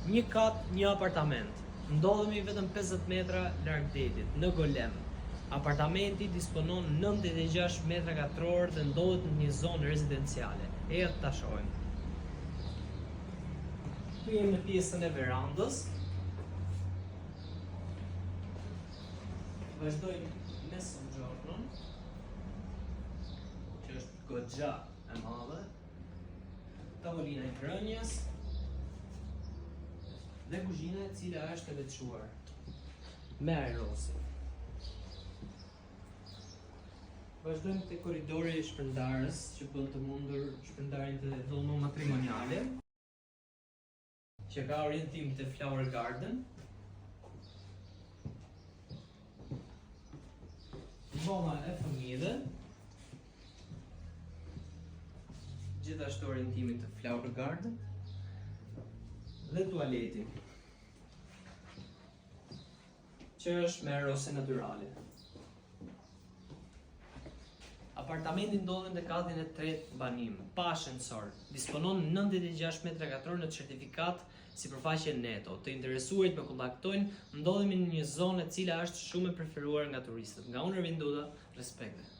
Një kat, një apartament. Ndodhemi vetëm 50 metra larg detit, në Golem. Apartamenti disponon 96 metra katror dhe ndodhet në një zonë rezidenciale. Ejtë ta shohim. Këtu jemi në pjesën e verandës. Vazhdojmë me soggiornon, që është goxha e madhe, tavolina e ngrënjes dhe kuzhina e cila është e veçuar me aerosi. Vazhdojmë te korridori i shpërndarës që bën të mundur shpërndarjen të dhomave matrimoniale, që ka orientim te Flower Garden. Dhoma e fëmijëve, gjithashtu orientimi te Flower Garden dhe tualeti, që është me aerose natyrale. Apartamenti ndodhet në katin e 3 banim, pa ashensor. Disponon 96 metra katror në certifikat sipërfaqe neto. Të interesuarit më kontaktojnë, ndodhemi në një zonë e cila është shumë e preferuar nga turistët. Nga unë Ervin Duda, respekte.